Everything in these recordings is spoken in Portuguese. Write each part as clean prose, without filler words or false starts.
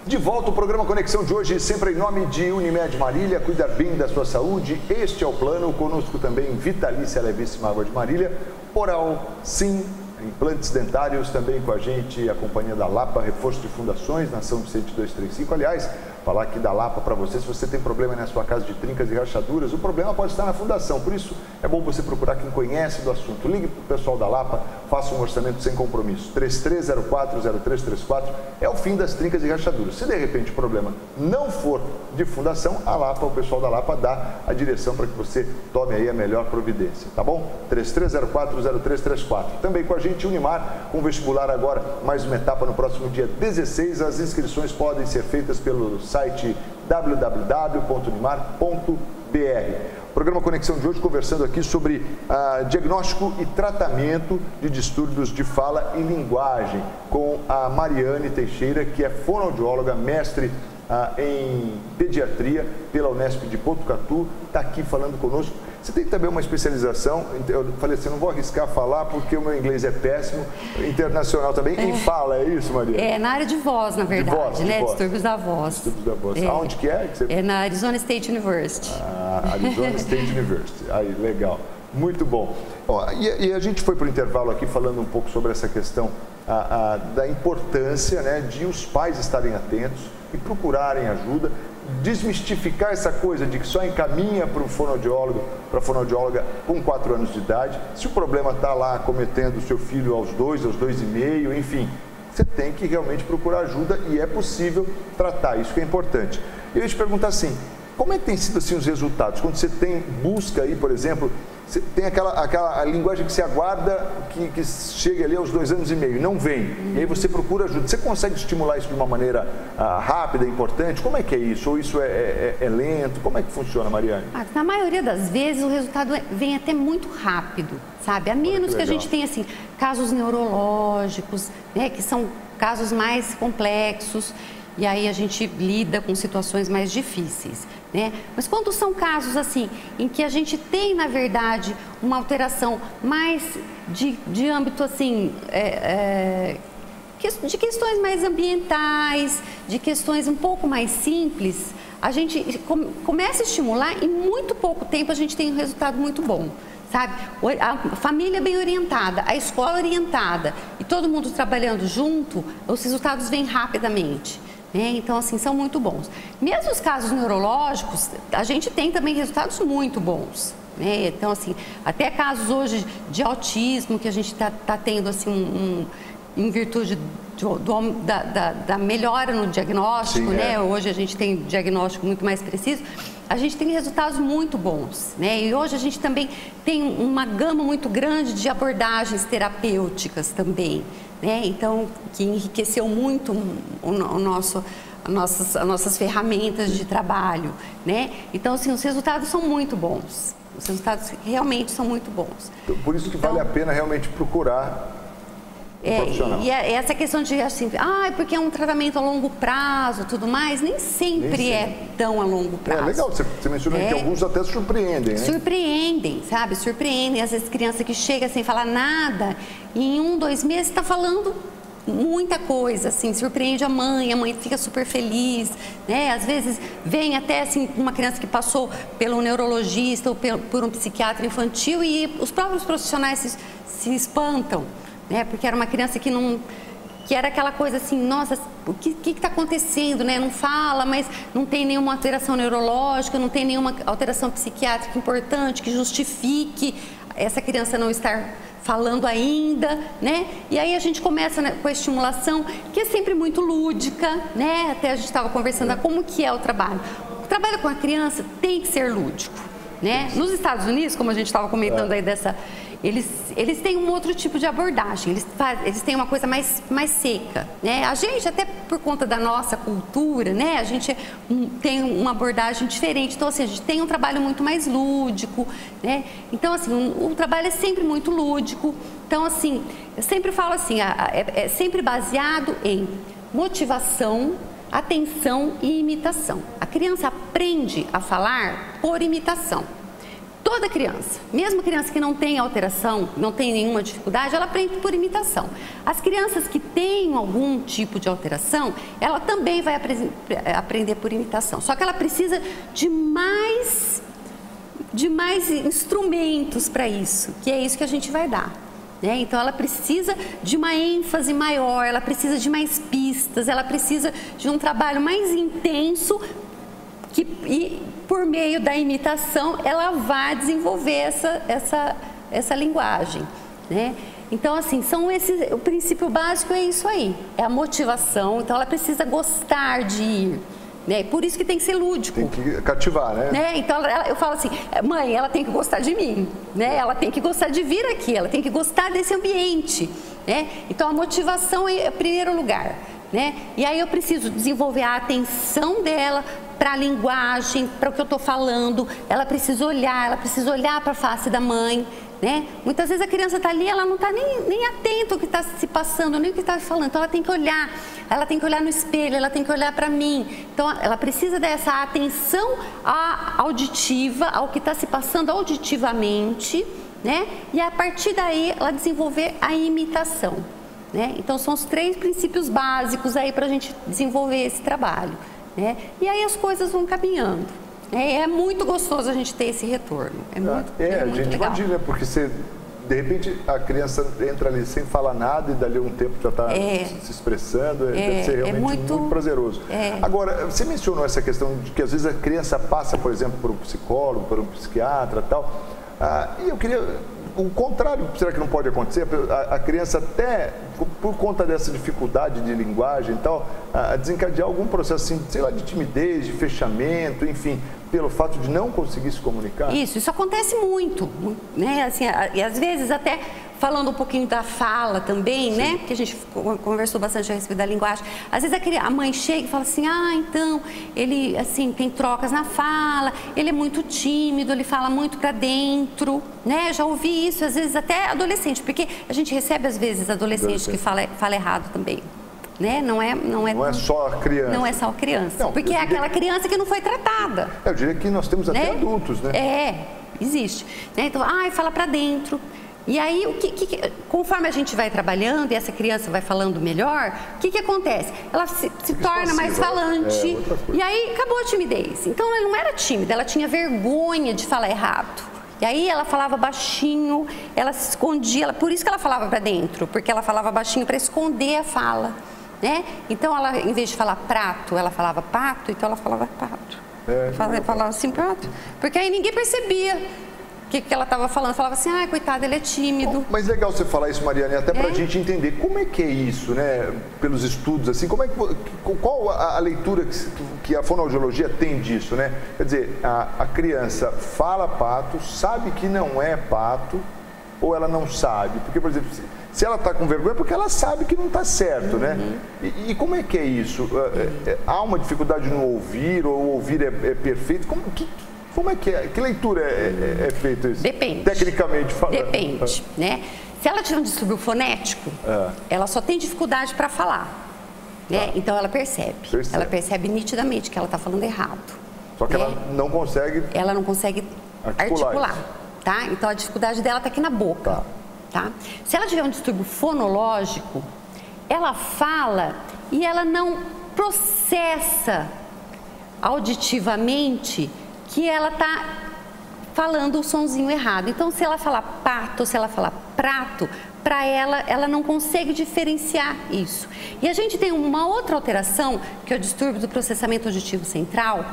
De volta o programa Conexão de hoje, sempre em nome de Unimed Marília, cuidar bem da sua saúde, este é o plano. Conosco também Vitalícia Levíssima Água de Marília, Oral Sim, implantes dentários, também com a gente a companhia da Lapa, reforço de fundações, na São Vicente 235. Aliás, falar aqui da Lapa para você, se você tem problema na sua casa de trincas e rachaduras, o problema pode estar na fundação, por isso é bom você procurar quem conhece do assunto. Ligue para o pessoal da Lapa, faça um orçamento sem compromisso, 3304-0334, é o fim das trincas e rachaduras. Se de repente o problema não for de fundação, a Lapa, o pessoal da Lapa dá a direção para que você tome aí a melhor providência, tá bom? 3304-0334. Também com a gente Unimar, com vestibular agora, mais uma etapa no próximo dia 16, as inscrições podem ser feitas pelo site www.unimar.br. O programa Conexão de hoje conversando aqui sobre diagnóstico e tratamento de distúrbios de fala e linguagem com a Mariane Teixeira, que é fonoaudióloga, mestre em pediatria pela Unesp de Botucatu, está aqui falando conosco. Você tem também uma especialização, eu falei assim, não vou arriscar falar porque o meu inglês é péssimo, internacional também, em fala, é isso, Maria? É, na área de voz, na verdade, né? Distúrbios da voz. Distúrbios da voz. Aonde que é? É na Arizona State University. Arizona State University. Aí, legal. Muito bom. Ó, e a gente foi para o intervalo aqui falando um pouco sobre essa questão da importância, né, de os pais estarem atentos e procurarem ajuda, desmistificar essa coisa de que só encaminha para o fonoaudiólogo, para a fonoaudióloga com 4 anos de idade. Se o problema está lá cometendo o seu filho aos 2, aos 2,5, enfim, você tem que realmente procurar ajuda e é possível tratar, isso que é importante. Eu ia te perguntar assim, como é que tem sido assim os resultados? Quando você busca aí, por exemplo, você tem aquela linguagem que você aguarda que chegue ali aos 2 anos e meio, não vem, e aí você procura ajuda. Você consegue estimular isso de uma maneira rápida, importante? Como é que é isso? Ou isso é lento? Como é que funciona, Mariane? Na maioria das vezes o resultado vem até muito rápido, sabe? A menos que a gente tenha assim, casos neurológicos, né, que são casos mais complexos. E aí a gente lida com situações mais difíceis, né? Mas quando são casos assim, em que a gente tem, na verdade, uma alteração mais de âmbito assim, de questões mais ambientais, de questões um pouco mais simples, a gente começa a estimular e em muito pouco tempo a gente tem um resultado muito bom. Sabe? A família bem orientada, a escola orientada e todo mundo trabalhando junto, os resultados vêm rapidamente. Então, assim, são muito bons. Mesmo os casos neurológicos, a gente tem também resultados muito bons. Então, assim, até casos hoje de autismo que a gente está tendo, assim, em virtude da melhora no diagnóstico, sim, né? Hoje a gente tem diagnóstico muito mais preciso, a gente tem resultados muito bons, né? E hoje a gente também tem uma gama muito grande de abordagens terapêuticas também, né? Então, que enriqueceu muito as nossas ferramentas de trabalho, né? Então, assim, os resultados são muito bons. Os resultados realmente são muito bons. Por isso que vale a pena realmente procurar e essa questão de assim, porque é um tratamento a longo prazo, tudo mais, nem sempre é tão a longo prazo. É legal, você mencionou que alguns até surpreendem, né? Surpreendem, sabe? Surpreendem. Às vezes criança que chega sem falar nada e em 1, 2 meses está falando muita coisa, assim, surpreende a mãe fica super feliz, né? Às vezes vem até assim uma criança que passou pelo neurologista ou por um psiquiatra infantil e os próprios profissionais se espantam, né? Porque era uma criança que era aquela coisa assim, nossa, o que está acontecendo, né? Não fala, mas não tem nenhuma alteração neurológica, não tem nenhuma alteração psiquiátrica importante que justifique essa criança não estar falando ainda, né? E aí a gente começa, né, com a estimulação, que é sempre muito lúdica, né? Até a gente estava conversando como que é o trabalho. O trabalho com a criança tem que ser lúdico, né? Nos Estados Unidos, como a gente estava comentando aí eles têm um outro tipo de abordagem, eles têm uma coisa mais seca, né? A gente, até por conta da nossa cultura, né? A gente tem uma abordagem diferente, então assim, a gente tem um trabalho muito mais lúdico, né? Então assim, o trabalho é sempre muito lúdico, então assim, eu sempre falo assim, é sempre baseado em motivação, atenção e imitação. A criança aprende a falar por imitação. Toda criança, mesmo criança que não tem alteração, não tem nenhuma dificuldade, ela aprende por imitação. As crianças que têm algum tipo de alteração, ela também vai aprender por imitação. Só que ela precisa de mais instrumentos para isso, que é isso que a gente vai dar. Né? Então, ela precisa de uma ênfase maior, ela precisa de mais pistas, ela precisa de um trabalho mais intenso e por meio da imitação, ela vai desenvolver essa linguagem, né? Então, assim, o princípio básico é isso aí, é a motivação. Então, ela precisa gostar de ir, né? Por isso que tem que ser lúdico. Tem que cativar, né? Então, eu falo assim, mãe, ela tem que gostar de mim, né? Ela tem que gostar de vir aqui, ela tem que gostar desse ambiente, né? Então, a motivação é o primeiro lugar, né? E aí eu preciso desenvolver a atenção dela para a linguagem, para o que eu estou falando. Ela precisa olhar para a face da mãe, né? Muitas vezes a criança está ali, ela não está nem atenta ao que está se passando, nem o que está falando. Então ela tem que olhar no espelho, ela tem que olhar para mim. Então ela precisa dessa atenção auditiva, ao que está se passando auditivamente, né? E a partir daí ela desenvolver a imitação, né? Então são os 3 princípios básicos aí para a gente desenvolver esse trabalho, né? E aí as coisas vão caminhando. É muito gostoso a gente ter esse retorno. É muito a gente legal. imagina, porque você, de repente a criança entra ali sem falar nada e dali a um tempo já está se expressando. Deve ser realmente muito prazeroso. Agora, você mencionou essa questão de que às vezes a criança passa, por exemplo, por um psicólogo, por um psiquiatra e tal. E eu queria... O contrário, será que não pode acontecer? A criança até, por conta dessa dificuldade de linguagem e tal, desencadear algum processo, assim, sei lá, de timidez, de fechamento, enfim, pelo fato de não conseguir se comunicar? Isso acontece muito, né? Assim, e às vezes até falando um pouquinho da fala também, sim, né? Porque a gente conversou bastante a respeito da linguagem. Às vezes a mãe chega e fala assim, então, ele, assim, tem trocas na fala, ele é muito tímido, ele fala muito para dentro, né? Já ouvi isso, às vezes até adolescente, porque a gente recebe, às vezes, adolescente que fala errado também. Né? Não é só a criança. Não é só a criança. Não, porque é aquela criança que não foi tratada. Eu diria que nós temos até adultos, né? Existe. Né? Então, fala para dentro. E aí, conforme a gente vai trabalhando e essa criança vai falando melhor, o que acontece? Ela se torna mais falante. E aí, acabou a timidez. Então, ela não era tímida, ela tinha vergonha de falar errado. E aí ela falava baixinho, ela se escondia, por isso que ela falava para dentro, porque ela falava baixinho para esconder a fala. Né? Então, ela, em vez de falar prato, ela falava pato, então ela falava pato. Falava assim, pato. Porque aí ninguém percebia o que ela estava falando. Falava assim, coitado, ele é tímido. Mas legal você falar isso, Mariane, até para a gente entender como é que é isso, né? Pelos estudos, assim, qual a leitura que a fonoaudiologia tem disso, né? Quer dizer, a criança fala pato, sabe que não é pato, ou ela não sabe? Porque, por exemplo, se ela está com vergonha, é porque ela sabe que não está certo, né? E como é que é isso? Há uma dificuldade no ouvir, ou o ouvir é perfeito? Como é que é? Que leitura é feita isso? Depende. Tecnicamente falando. Depende, né? Se ela tiver um distúrbio fonético, ela só tem dificuldade para falar, né? Então ela percebe. Ela percebe nitidamente que ela está falando errado. Só que ela não consegue... Ela não consegue articular, tá? Então a dificuldade dela está aqui na boca. Tá? Se ela tiver um distúrbio fonológico, ela fala e ela não processa auditivamente que ela está falando o sonzinho errado. Então, se ela falar pato, se ela falar prato, para ela não consegue diferenciar isso. E a gente tem uma outra alteração, que é o distúrbio do processamento auditivo central.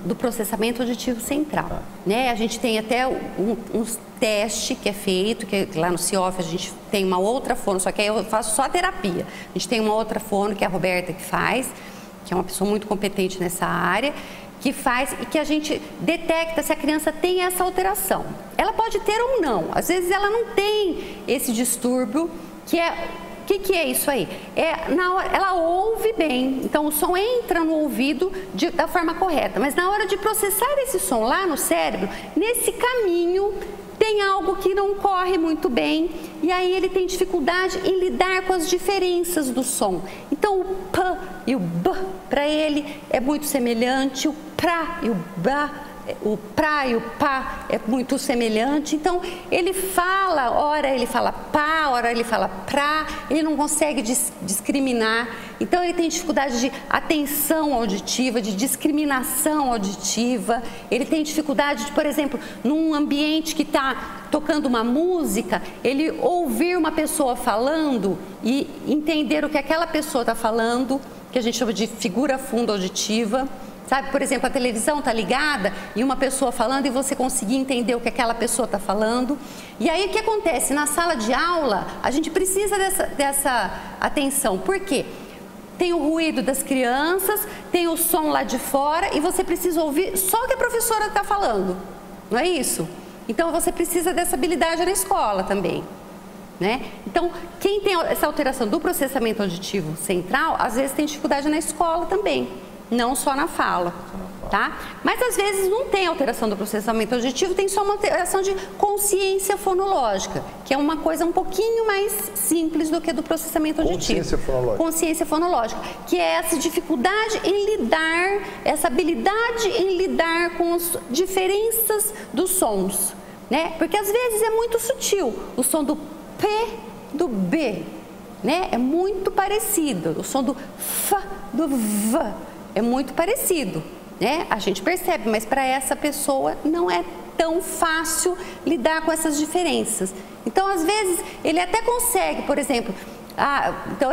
Do processamento auditivo central. Né? A gente tem até um teste que é feito, que lá no CIOF a gente tem uma outra fono, só que aí eu faço só a terapia. A gente tem uma outra fono, que é a Roberta que faz, que é uma pessoa muito competente nessa área, que faz e que a gente detecta se a criança tem essa alteração. Ela pode ter ou não. Às vezes ela não tem esse distúrbio, que é... O que é isso aí? Ela ouve bem, então o som entra no ouvido da forma correta, mas na hora de processar esse som lá no cérebro, nesse caminho tem algo que não corre muito bem e aí ele tem dificuldade em lidar com as diferenças do som. Então o P e o B para ele é muito semelhante, o PRA e o BA o pra e o pá é muito semelhante. Então, ele fala, ora ele fala pá, ora ele fala pra, ele não consegue discriminar. Então, ele tem dificuldade de atenção auditiva, de discriminação auditiva. Ele tem dificuldade de, por exemplo, num ambiente que está tocando uma música, ele ouvir uma pessoa falando e entender o que aquela pessoa está falando, que a gente chama de figura funda auditiva. Sabe, por exemplo, a televisão está ligada e uma pessoa falando e você conseguir entender o que aquela pessoa está falando. E aí o que acontece? Na sala de aula, a gente precisa dessa atenção. Por quê? Tem o ruído das crianças, tem o som lá de fora e você precisa ouvir só o que a professora está falando. Não é isso? Então você precisa dessa habilidade na escola também. Né? Então, quem tem essa alteração do processamento auditivo central, às vezes tem dificuldade na escola também. Não só na fala, tá? Mas às vezes não tem alteração do processamento auditivo, tem só uma alteração de consciência fonológica, que é uma coisa um pouquinho mais simples do que do processamento auditivo. Consciência fonológica. Consciência fonológica, que é essa dificuldade em lidar, essa habilidade em lidar com as diferenças dos sons, né? Porque às vezes é muito sutil, o som do P, do B, né? É muito parecido, o som do F, do V. É muito parecido, né? A gente percebe, mas para essa pessoa não é tão fácil lidar com essas diferenças. Então, às vezes, ele até consegue, por exemplo, então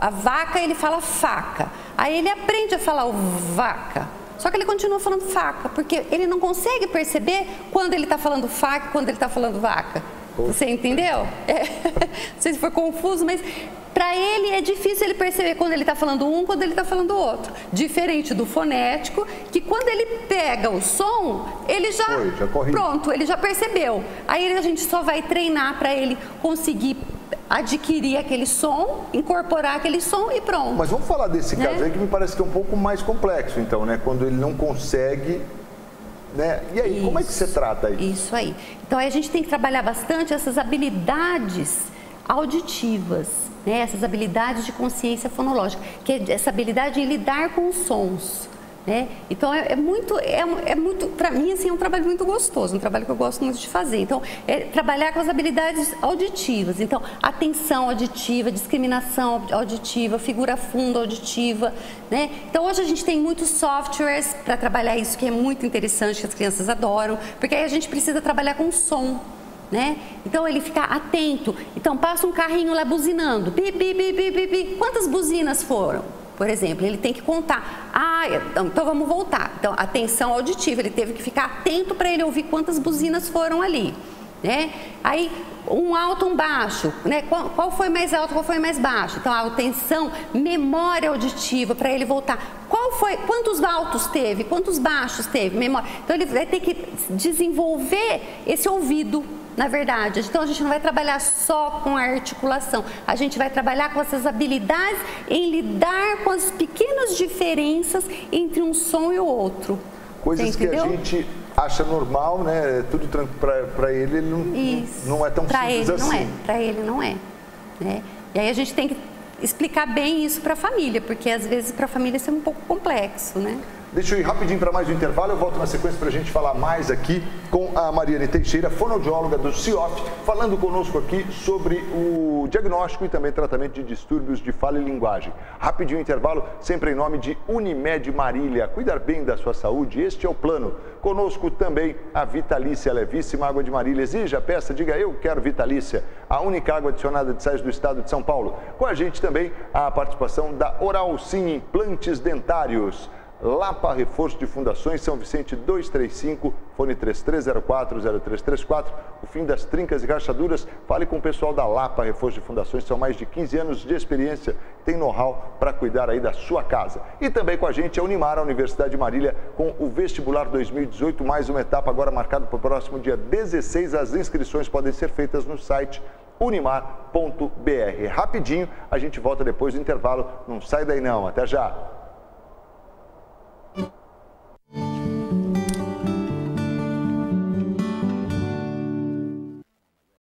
a vaca, ele fala faca. Aí ele aprende a falar o vaca. Só que ele continua falando faca, porque ele não consegue perceber quando ele está falando faca e quando ele está falando vaca. Você entendeu? Não sei se foi confuso, mas para ele é difícil ele perceber quando ele está falando um, quando ele está falando o outro. Diferente do fonético, que quando ele pega o som, ele já pronto, ele já percebeu. Aí a gente só vai treinar para ele conseguir adquirir aquele som, incorporar aquele som e pronto. Mas vamos falar desse caso aí que me parece que é um pouco mais complexo, então, né? Quando ele não consegue... Né? E aí, como é que você trata isso? Isso aí. Então, aí a gente tem que trabalhar bastante essas habilidades auditivas, né? Essas habilidades de consciência fonológica, que é essa habilidade em lidar com os sons. Né? Então, é muito para mim, assim, é um trabalho muito gostoso, um trabalho que eu gosto muito de fazer. Então, é trabalhar com as habilidades auditivas. Então, atenção auditiva, discriminação auditiva, figura funda auditiva, né? Então, hoje a gente tem muitos softwares para trabalhar isso, que é muito interessante, que as crianças adoram, porque aí a gente precisa trabalhar com som. Né? Então ele fica atento. Então passa um carrinho lá buzinando, bi, bi, bi, bi, bi, bi. Quantas buzinas foram? Por exemplo, ele tem que contar. Então vamos voltar. Então, atenção auditiva, ele teve que ficar atento para ele ouvir quantas buzinas foram ali, né? Aí, um alto, um baixo, né? Qual foi mais alto, qual foi mais baixo? Então, a atenção, memória auditiva, para ele voltar. Quantos altos teve, quantos baixos teve, memória. Então, ele vai ter que desenvolver esse ouvido. Na verdade, então a gente não vai trabalhar só com a articulação, a gente vai trabalhar com essas habilidades em lidar com as pequenas diferenças entre um som e o outro. Coisas que a gente acha normal, né? Tudo tranquilo para ele, não é tão simples assim. Para ele não é. Né? E aí a gente tem que explicar bem isso para a família, porque às vezes para a família isso é um pouco complexo, né? Deixa eu ir rapidinho para mais um intervalo, eu volto na sequência para a gente falar mais aqui com a Mariane Teixeira, fonoaudióloga do CIOF, falando conosco aqui sobre o diagnóstico e também tratamento de distúrbios de fala e linguagem. Rapidinho intervalo, sempre em nome de Unimed Marília. Cuidar bem da sua saúde, este é o plano. Conosco também a Vitalícia, levíssima água de Marília. Exija, peça, diga eu quero Vitalícia, a única água adicionada de sais do estado de São Paulo. Com a gente também a participação da Oral Sim Implantes Dentários. Lapa Reforço de Fundações, São Vicente 235, fone 33040334. O fim das trincas e rachaduras. Fale com o pessoal da Lapa Reforço de Fundações, são mais de 15 anos de experiência, tem know-how para cuidar aí da sua casa. E também com a gente a Unimar, a Universidade de Marília, com o Vestibular 2018, mais uma etapa agora marcada para o próximo dia 16. As inscrições podem ser feitas no site unimar.br. Rapidinho, a gente volta depois do intervalo, não sai daí não, até já!